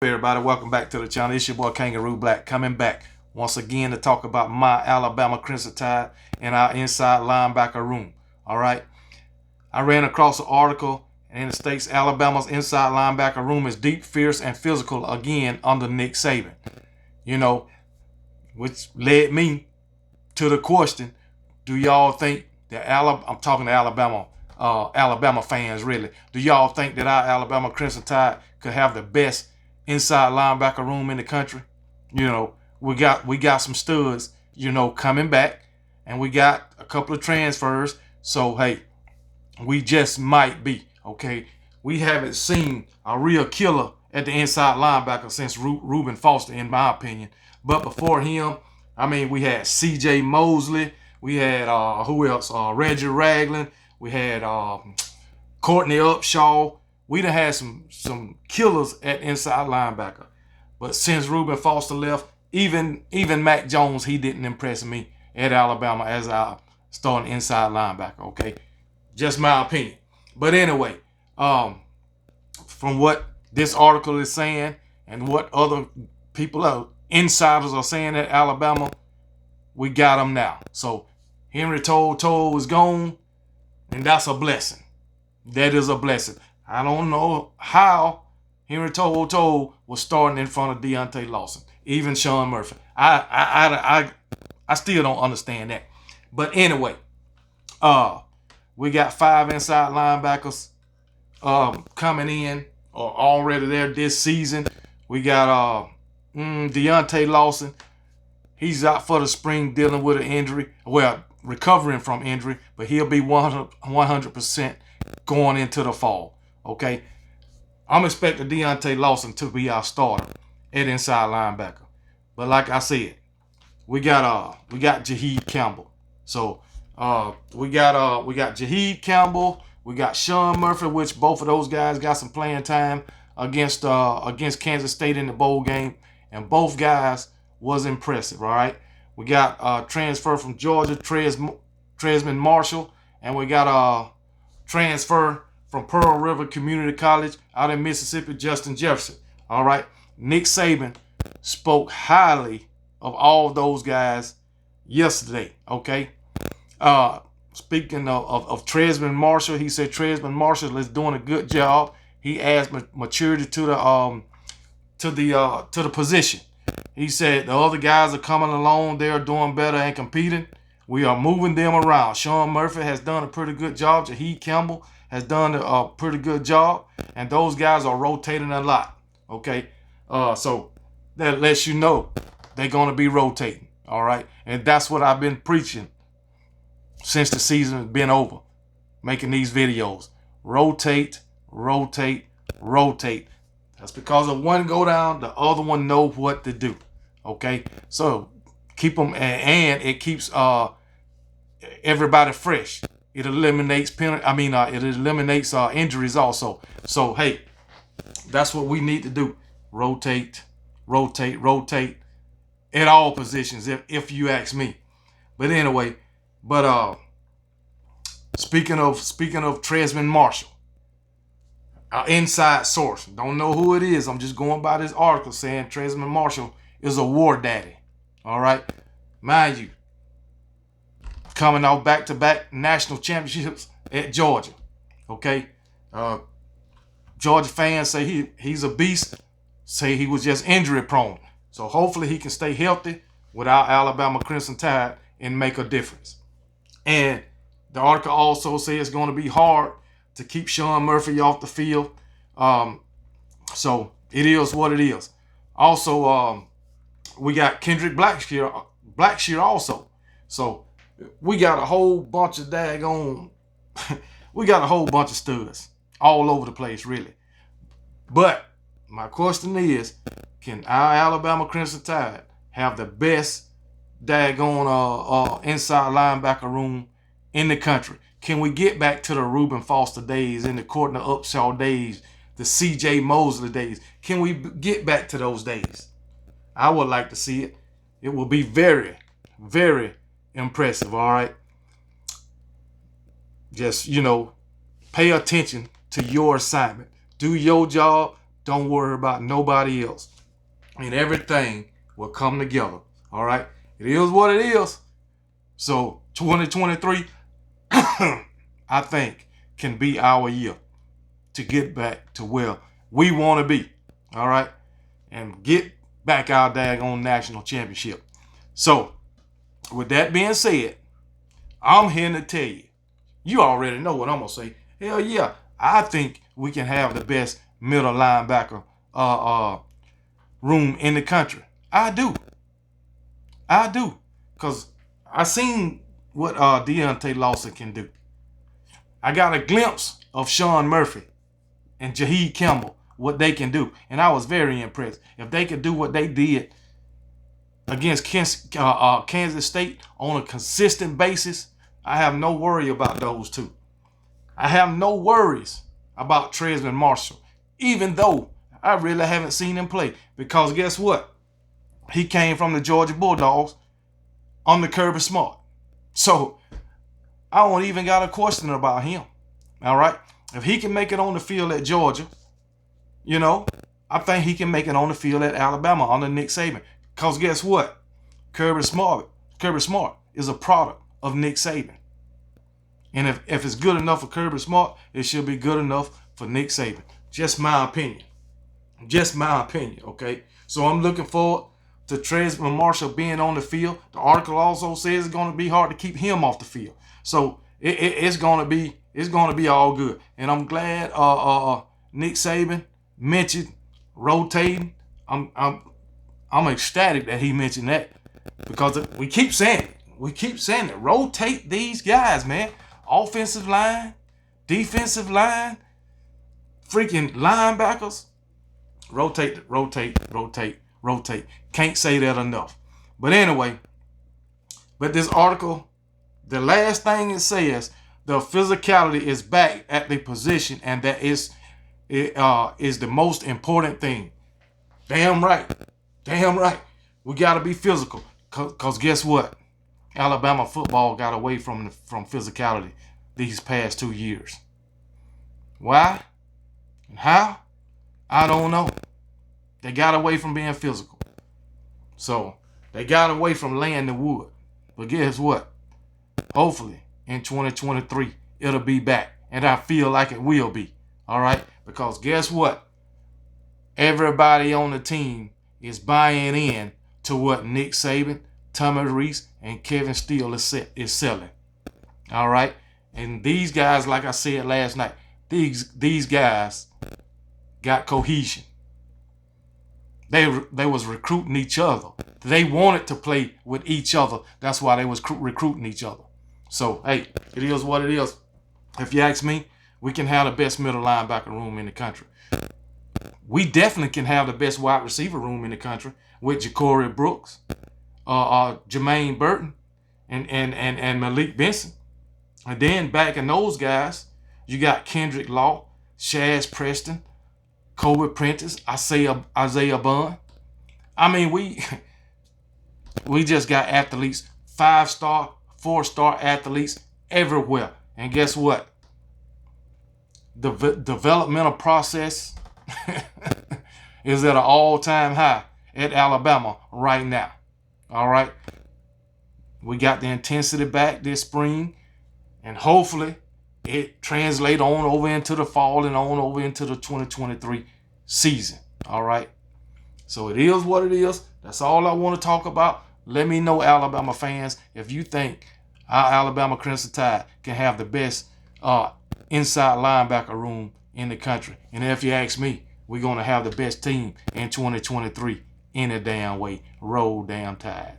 Everybody, welcome back to the channel. It's your boy Kangaroo Black coming back once again to talk about my Alabama Crimson Tide and our inside linebacker room. All right, I ran across an article and it states Alabama's inside linebacker room is deep, fierce, and physical again under Nick Saban. You know, which led me to the question: do y'all think that I'm talking to Alabama fans really? Do y'all think that our Alabama Crimson Tide could have the best inside linebacker room in the country? You know, we got some studs, coming back, and we got a couple of transfers. So hey, we just might be okay. We haven't seen a real killer at the inside linebacker since Reuben Foster, in my opinion. But before him, I mean, we had C.J. Mosley. We had who else? Reggie Ragland. We had Courtney Upshaw. We done had some killers at inside linebacker. But since Reuben Foster left, even Mac Jones, he didn't impress me at Alabama as our starting inside linebacker. Okay, just my opinion. But anyway, from what this article is saying and what other people insiders are saying at Alabama, we got them now. So Henry Toll is gone, and that's a blessing. That is a blessing. I don't know how Henry Toll was starting in front of Deontay Lawson, even Sean Murphy. I still don't understand that. But anyway, we got 5 inside linebackers coming in or already there this season. We got Deontay Lawson. He's out for the spring dealing with an injury. Well, recovering from injury, but he'll be 100% going into the fall. Okay, I'm expecting Deontay Lawson to be our starter at inside linebacker. But like I said, we got Jaheed Campbell. So we got Jaheed Campbell. We got Sean Murphy, which both of those guys got some playing time against Kansas State in the bowl game, and both guys was impressive. All right, we got transfer from Georgia, Tresman Marshall, and we got transfer from Pearl River Community College out in Mississippi, Justin Jefferson. All right, Nick Saban spoke highly of all those guys yesterday. Okay, speaking of Tresman Marshall, he said Tresman Marshall is doing a good job. He adds maturity to the position. He said the other guys are coming along. They are doing better and competing. We are moving them around. Sean Murphy has done a pretty good job. Jaheed Campbell has done a pretty good job. And those guys are rotating a lot. Okay? So that lets you know they're going to be rotating. All right? And that's what I've been preaching since the season has been over. Making these videos. Rotate, rotate, rotate. That's because if one go down, the other one know what to do. Okay? So keep them, and it keeps everybody fresh. It eliminates injuries also. So hey, that's what we need to do. Rotate, rotate, rotate at all positions, if you ask me. But anyway, speaking of Tresman Marshall, our inside source, don't know who it is. I'm just going by this article saying Tresman Marshall is a war daddy. All right, mind you, coming off back-to-back national championships at Georgia. Okay, Georgia fans say he's a beast. Say he was just injury prone. So hopefully he can stay healthy with our Alabama Crimson Tide and make a difference. And the article also says it's going to be hard to keep Sean Murphy off the field. So it is what it is. Also, we got Kendrick Blackshear also. So we got a whole bunch of we got a whole bunch of studs all over the place, really. But my question is, can our Alabama Crimson Tide have the best daggone inside linebacker room in the country? Can we get back to the Reuben Foster days and the Courtney Upshaw days, the C.J. Mosley days? Can we get back to those days? I would like to see it. It will be very, very impressive, all right? Just, pay attention to your assignment. Do your job, Don't worry about nobody else. And everything will come together. All right? It is what it is. So 2023, I think, can be our year to get back to where we want to be. All right? And get back our daggone national championship. So, with that being said, I'm here to tell you, you already know what I'm going to say. Hell yeah, I think we can have the best middle linebacker room in the country. I do. Because I seen what Deontay Lawson can do. I got a glimpse of Sean Murphy and Jaheed Campbell, what they can do. And I was very impressed. If they could do what they did against Kansas State on a consistent basis, I have no worry about those two. I have no worries about Tresman Marshall, even though I really haven't seen him play. Because guess what? He came from the Georgia Bulldogs under Kirby Smart. So I don't even got a question about him. All right? If he can make it on the field at Georgia, you know, I think he can make it on the field at Alabama under Nick Saban. Because guess what? Kirby Smart is a product of Nick Saban. And if it's good enough for Kirby Smart, it should be good enough for Nick Saban. Just my opinion. Okay? So I'm looking forward to Tresman Marshall being on the field. The article also says it's going to be hard to keep him off the field. So it's going to be all good. And I'm glad Nick Saban mentioned rotating. I'm ecstatic that he mentioned that, because we keep saying it. Rotate these guys, man. Offensive line, defensive line, freaking linebackers. Rotate. Can't say that enough. But anyway, this article, the last thing it says, the physicality is back at the position, and that is the most important thing. Damn right. We got to be physical. Because guess what? Alabama football got away from physicality these past 2 years. Why? And how? I don't know. They got away from being physical. So, they got away from laying the wood. But guess what? Hopefully, in 2023, it'll be back. And I feel like it will be. All right? Because guess what? Everybody on the team is buying in to what Nick Saban, Tommy Rees, and Kevin Steele is selling. All right? And these guys, like I said last night, these guys got cohesion. They was recruiting each other. They wanted to play with each other. That's why they was recruiting each other. So, hey, it is what it is. If you ask me, we can have the best middle linebacker room in the country. We definitely can have the best wide receiver room in the country with Ja'Cory Brooks, Jermaine Burton, and Malik Benson. And then backing those guys, you got Kendrick Law, Shaz Preston, Kobe Prentice, Isaiah Bond. I mean, we just got athletes, 5-star, 4-star athletes everywhere. And guess what? The developmental process is at an all-time high at Alabama right now. All right? We got the intensity back this spring, and hopefully it translates on over into the fall and on over into the 2023 season. All right? So it is what it is. That's all I want to talk about. Let me know, Alabama fans, if you think our Alabama Crimson Tide can have the best inside linebacker room in the country. And if you ask me, we're going to have the best team in 2023 any damn way. Roll damn Tide.